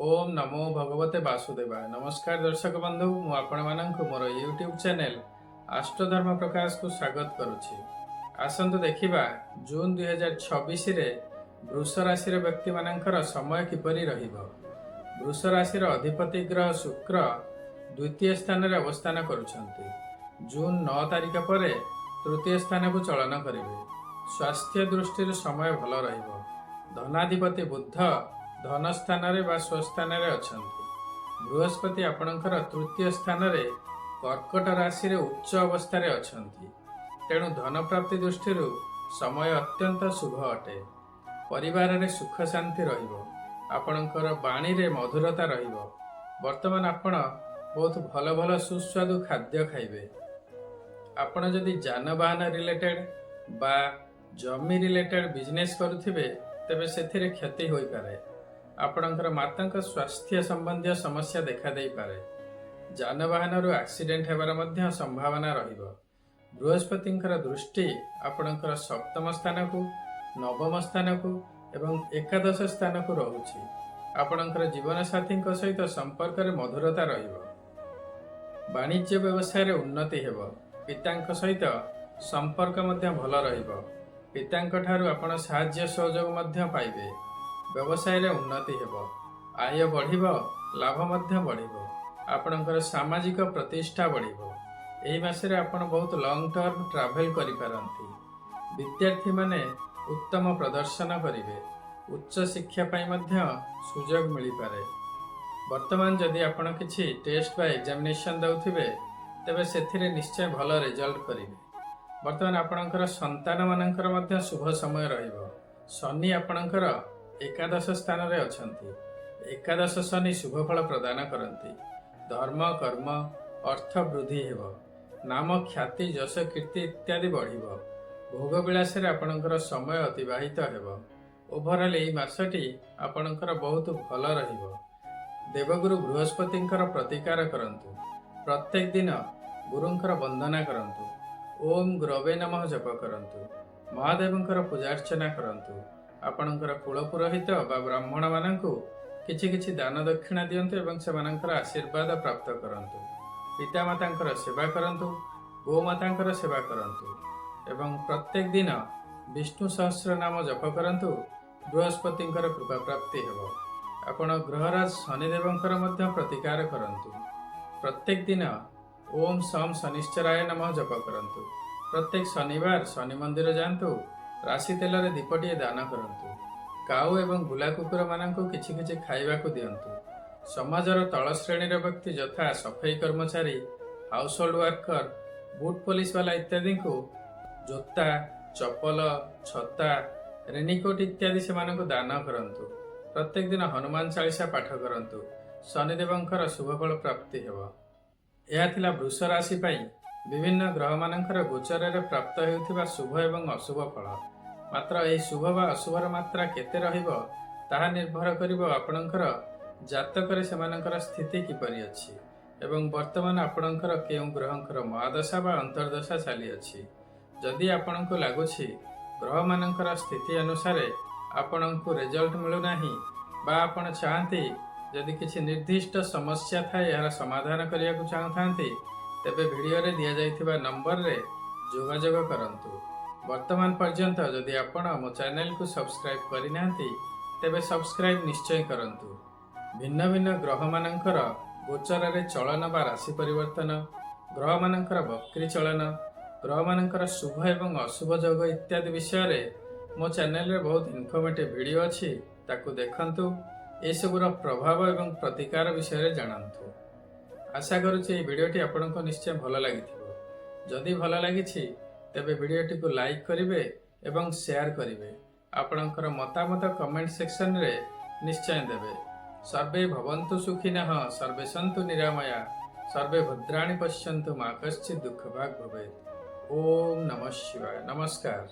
ओम नमो भगवते वासुदेवाय। नमस्कार दर्शक बंधु, मु आपण माननकु मोर यूट्यूब चैनल अष्टधर्म प्रकाश को स्वागत करुछि। आसंतु देखिबा जून 2026 रे वृष राशि व्यक्ति मानकर समय किपरि रहिबो। वृष राशि अधिपति ग्रह शुक्र द्वितीय स्थान रे अवस्थान करुछंती। जून 9 तारिख पर तृतीय स्थान को चलन करिवे। स्वास्थ्य दृष्टि समय भल रहिबो। धनाधिपति बुध धन स्थान वा स्वस्थान अच्छी। बृहस्पति आपणकर तृतीय स्थान रे कर्कट राशि रे उच्च अवस्था अच्छी। तेणु धन प्राप्ति दृष्टि समय अत्यंत शुभ अटे। परिवार रे सुख शांति रहिबो। आपणकर बाणी रे मधुरता रहिबो। वर्तमान आपण बहुत भल भल सुस्वादु खाद्य खाइबे। आपण जदि जानवाहन रिलेटेड बा जमी रिलेटेड बिजनेस करुथिबे तेबे सेथिरे क्षति होई पारे। आपणकर मातांक स्वास्थ्य संबंधी समस्या देखा देई पारे। जानवाहन रु एक्सीडेंट हेबार मध्य संभावना रहिबो। बृहस्पतिंकर दृष्टि आपणकर सप्तम स्थान को, नवम स्थान को एवं एकादश स्थान को रहुछि। आपणकर जीवन साथी सहित संपर्क रे मधुरता रहिबो। वाणिज्य व्यवसाय रे उन्नति हेबो। पितांक सहित संपर्क मध्य भल रहिबो। पितांक ठारू आपण साहाय्य सहयोग मध्य पाइबे। व्यवसाय रे उन्नति हेबो। आय बढ़िबो, लाभ मध्य बढ़िबो। आपणकर सामाजिक प्रतिष्ठा बढ़िबो। एही मासरे आपण बहुत लॉन्ग टर्म ट्रैवल करि पारंती। विद्यार्थी माने उत्तम प्रदर्शन करिवे। उच्च शिक्षा पाई मध्य सुयोग मिली पारे। वर्तमान जदि आपण किछि टेस्ट बा एग्जामिनेशन दउथिबे तेबे सेथिरे निश्चय भल रिजल्ट करिवे। वर्तमान आपणकर संतान मानकर मध्य शुभ समय रहिबो। शनि आपणकर एकादश स्थान रे अछंती। एकादश शनि शुभ फल प्रदान करंती। धर्म कर्म अर्थ वृद्धि हेबो। नाम ख्याति यश कीर्ति इत्यादि बढ़िबो। भोग विलास रे आपणकर समय अतिबाहित हेबो। ओवरऑल एही मासटी आपणकर बहुत भल रहिबो। देवगुरु बृहस्पतिंकर प्रतिकार करंतु। प्रत्येक दिन गुरुंकर वंदना करंतु। ओम गुरवे नमः जप करंतु। महादेवंकर पूजा अर्चना करंतु। आपणकर कुल पुरोहित बा ब्राह्मण माननकु किछि किछि दान दक्षिणा दियंतु एवं सेमानकर आशीर्वाद प्राप्त करंतु। पिता मातांकर सेवा करंतु। गो मातांकर सेवा करंतु एवं प्रत्येक दिन विष्णु सहस्र नाम जप करंतु। बृहस्पतिंकर कृपा प्राप्ति हेबो। आपण ग्रहराज शनिदेवंकर मध्य प्रतिकार करंतु। प्रत्येक दिन ओम सम शनिश्चराय नमः जप करंतु। प्रत्येक शनिवार शनि मंदिर जांतु। राशि तेल रे दीपटिए दान करंतु। काऊ एवं बुला कुकुर माननकु किछि किछि खाइबा को दियंतु। समाजर तळ श्रेणी रे व्यक्ति यथा सफाई कर्मचारी, house hold worker, boot police वाला इत्यादि को जोता, चप्पल, छता, रेनिकोट इत्यादि सेमानकु दान करंतु। प्रत्येक दिन हनुमान चालीसा पाठ करंतु। शनिदेवंकर शुभ फल प्राप्ति हेबो। यह थिला वृष राशि पई विभिन्न ग्रह मानकर गोचर रे प्राप्त हेउथिबा शुभ एवं अशुभ फल। मात्र एही शुभ बा अशुभर मात्रा केते रहिबो ताहा निर्भर करिबो आपणकर जातक रे सेमानकर स्थिति किपरि अछि एवं वर्तमान आपणकर केउ ग्रहंकर महादशा बा अंतर्दशा चली अछि। जदि आपणको लागुछि ग्रह मानकर स्थिति अनुसार आपणको रिजल्ट मिलु नाही बा आपण चाहंती जदि किछि निर्दिष्ट समस्या थाए यार समाधान करिया को चाहथांती तेबे वीडियो रे दिया जाइथिबा नंबर रे जोगाजोग करंतु। वर्तमान पर्यंत जदि आपण मो चैनल को सब्सक्राइब करि नांती तेबे सब्सक्राइब निश्चय करंतु। भिन्न भिन्न ग्रह मानकर गोचर रे चलन बा राशि परिवर्तन, ग्रह मानकर वक्री चलन, ग्रह मानकर शुभ एवं अशुभ योग इत्यादि विषय रे मो चैनल रे बहुत इन्फॉर्मेटिव वीडियो अछि। ताकू देखंतु। ए सबुर प्रभाव एवं प्रतिकार विषय रे जानंतु। आशा करुछि ए वीडियोटी आपनको निश्चय भल लागिथिबो। जदि भल लागिछि तेबे वीडियोटी को लाइक करिवे एवं शेयर करिवे। आपणकर मतामत कमेंट सेक्शन रे निश्चय देबे। सर्वे भवन्तु सुखिनः, सर्वे सन्तु निरामया, सर्वे भद्राणि पश्यन्तु मा कश्चित् दुःखभाग् भवेत्। ओम नमः शिवाय। नमस्कार।